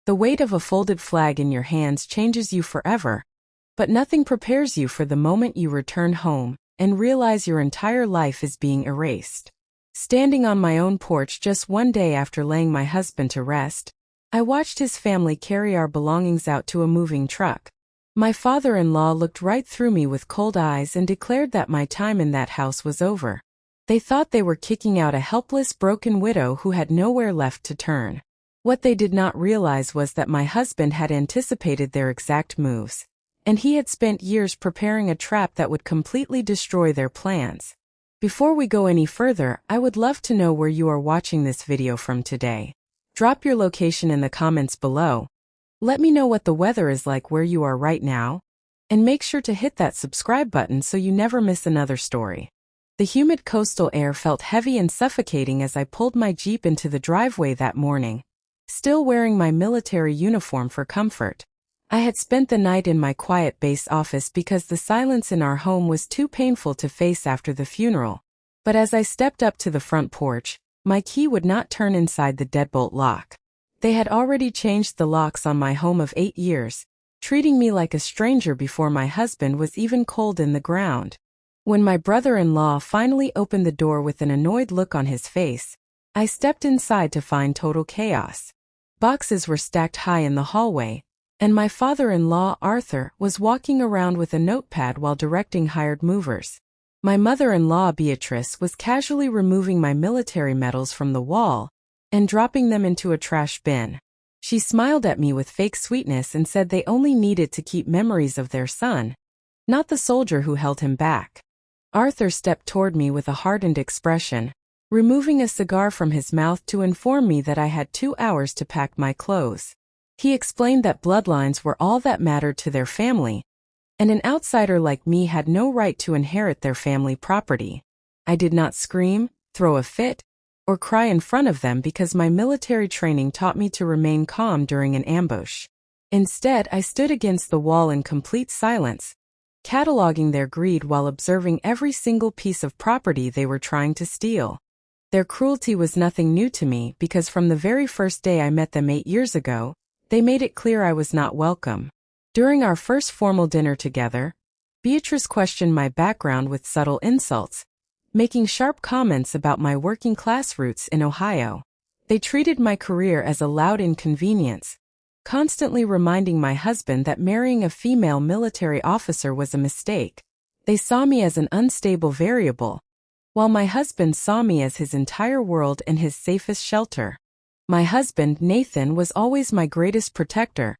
The weight of a folded flag in your hands changes you forever, but nothing prepares you for the moment you return home and realize your entire life is being erased. Standing on my own porch just one day after laying my husband to rest, I watched his family carry our belongings out to a moving truck. My father-in-law looked right through me with cold eyes and declared that my time in that house was over. They thought they were kicking out a helpless, broken widow who had nowhere left to turn. What they did not realize was that my husband had anticipated their exact moves, and he had spent years preparing a trap that would completely destroy their plans. Before we go any further, I would love to know where you are watching this video from today. Drop your location in the comments below. Let me know what the weather is like where you are right now, and make sure to hit that subscribe button so you never miss another story. The humid coastal air felt heavy and suffocating as I pulled my Jeep into the driveway that morning, still wearing my military uniform for comfort. I had spent the night in my quiet base office because the silence in our home was too painful to face after the funeral. But as I stepped up to the front porch, my key would not turn inside the deadbolt lock. They had already changed the locks on my home of 8 years, treating me like a stranger before my husband was even cold in the ground. When my brother-in-law finally opened the door with an annoyed look on his face, I stepped inside to find total chaos. Boxes were stacked high in the hallway, and my father-in-law, Arthur, was walking around with a notepad while directing hired movers. My mother-in-law, Beatrice, was casually removing my military medals from the wall and dropping them into a trash bin. She smiled at me with fake sweetness and said they only needed to keep memories of their son, not the soldier who held him back. Arthur stepped toward me with a hardened expression, removing a cigar from his mouth to inform me that I had 2 hours to pack my clothes. He explained that bloodlines were all that mattered to their family, and an outsider like me had no right to inherit their family property. I did not scream, throw a fit, or cry in front of them because my military training taught me to remain calm during an ambush. Instead, I stood against the wall in complete silence, cataloging their greed while observing every single piece of property they were trying to steal. Their cruelty was nothing new to me because from the very first day I met them 8 years ago, they made it clear I was not welcome. During our first formal dinner together, Beatrice questioned my background with subtle insults, making sharp comments about my working-class roots in Ohio. They treated my career as a loud inconvenience, constantly reminding my husband that marrying a female military officer was a mistake. They saw me as an unstable variable, while my husband saw me as his entire world and his safest shelter. My husband, Nathan, was always my greatest protector,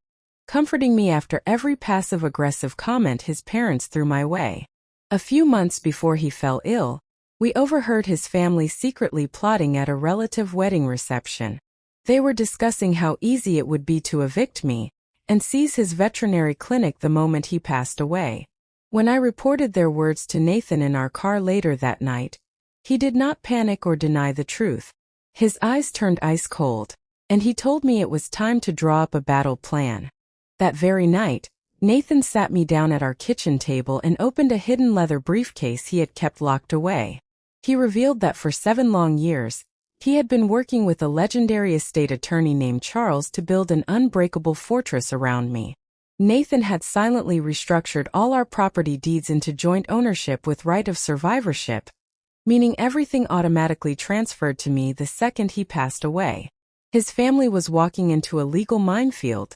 comforting me after every passive-aggressive comment his parents threw my way. A few months before he fell ill, we overheard his family secretly plotting at a relative wedding reception. They were discussing how easy it would be to evict me and seize his veterinary clinic the moment he passed away. When I reported their words to Nathan in our car later that night, he did not panic or deny the truth. His eyes turned ice cold, and he told me it was time to draw up a battle plan. That very night, Nathan sat me down at our kitchen table and opened a hidden leather briefcase he had kept locked away. He revealed that for 7 long years, he had been working with a legendary estate attorney named Charles to build an unbreakable fortress around me. Nathan had silently restructured all our property deeds into joint ownership with right of survivorship, meaning everything automatically transferred to me the second he passed away. His family was walking into a legal minefield,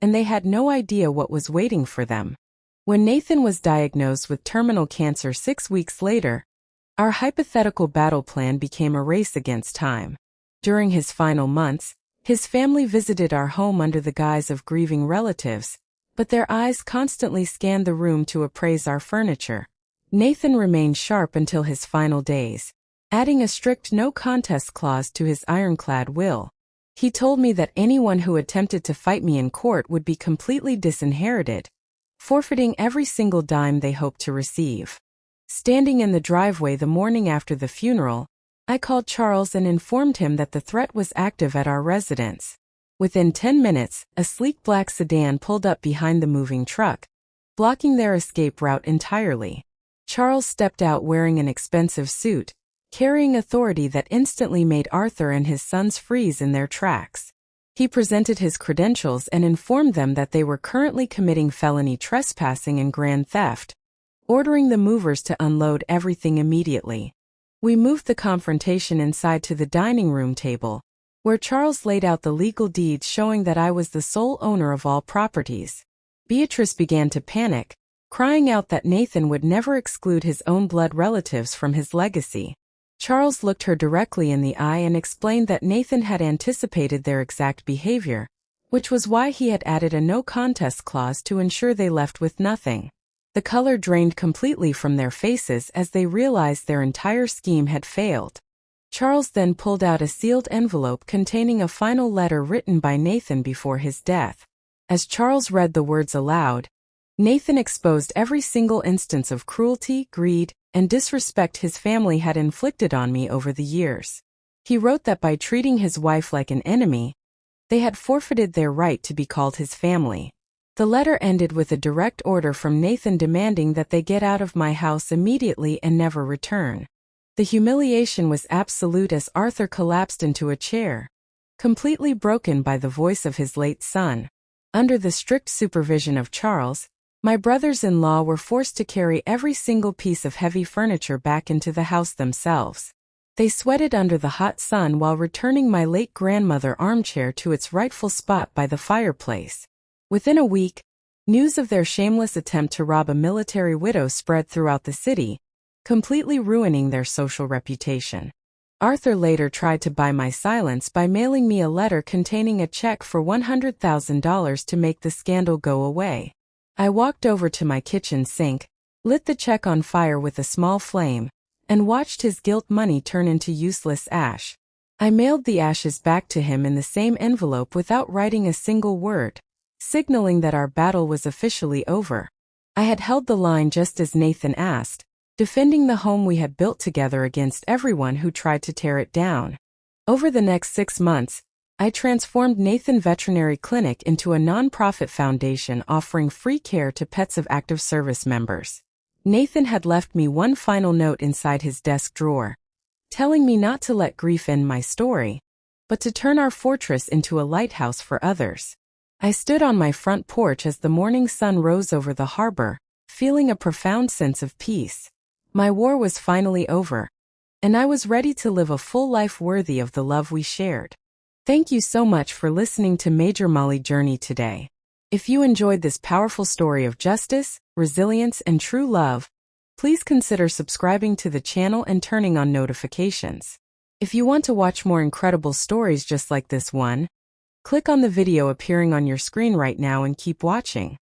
and they had no idea what was waiting for them. When Nathan was diagnosed with terminal cancer 6 weeks later, our hypothetical battle plan became a race against time. During his final months, his family visited our home under the guise of grieving relatives, but their eyes constantly scanned the room to appraise our furniture. Nathan remained sharp until his final days, adding a strict no-contest clause to his ironclad will. He told me that anyone who attempted to fight me in court would be completely disinherited, forfeiting every single dime they hoped to receive. Standing in the driveway the morning after the funeral, I called Charles and informed him that the threat was active at our residence. Within 10 minutes, a sleek black sedan pulled up behind the moving truck, blocking their escape route entirely. Charles stepped out wearing an expensive suit, carrying authority that instantly made Arthur and his sons freeze in their tracks. He presented his credentials and informed them that they were currently committing felony trespassing and grand theft, ordering the movers to unload everything immediately. We moved the confrontation inside to the dining room table, where Charles laid out the legal deeds showing that I was the sole owner of all properties. Beatrice began to panic, crying out that Nathan would never exclude his own blood relatives from his legacy. Charles looked her directly in the eye and explained that Nathan had anticipated their exact behavior, which was why he had added a no-contest clause to ensure they left with nothing. The color drained completely from their faces as they realized their entire scheme had failed. Charles then pulled out a sealed envelope containing a final letter written by Nathan before his death. As Charles read the words aloud, Nathan exposed every single instance of cruelty, greed, and disrespect his family had inflicted on me over the years. He wrote that by treating his wife like an enemy, they had forfeited their right to be called his family. The letter ended with a direct order from Nathan demanding that they get out of my house immediately and never return. The humiliation was absolute as Arthur collapsed into a chair, completely broken by the voice of his late son. Under the strict supervision of Charles, my brothers-in-law were forced to carry every single piece of heavy furniture back into the house themselves. They sweated under the hot sun while returning my late grandmother armchair to its rightful spot by the fireplace. Within a week, news of their shameless attempt to rob a military widow spread throughout the city, completely ruining their social reputation. Arthur later tried to buy my silence by mailing me a letter containing a check for $100,000 to make the scandal go away. I walked over to my kitchen sink, lit the check on fire with a small flame, and watched his guilt money turn into useless ash. I mailed the ashes back to him in the same envelope without writing a single word, signaling that our battle was officially over. I had held the line just as Nathan asked, defending the home we had built together against everyone who tried to tear it down. Over the next 6 months, I transformed Nathan Veterinary Clinic into a non-profit foundation offering free care to pets of active service members. Nathan had left me one final note inside his desk drawer, telling me not to let grief end my story, but to turn our fortress into a lighthouse for others. I stood on my front porch as the morning sun rose over the harbor, feeling a profound sense of peace. My war was finally over, and I was ready to live a full life worthy of the love we shared. Thank you so much for listening to Major Molly Journey today. If you enjoyed this powerful story of justice, resilience, and true love, please consider subscribing to the channel and turning on notifications. If you want to watch more incredible stories just like this one, click on the video appearing on your screen right now and keep watching.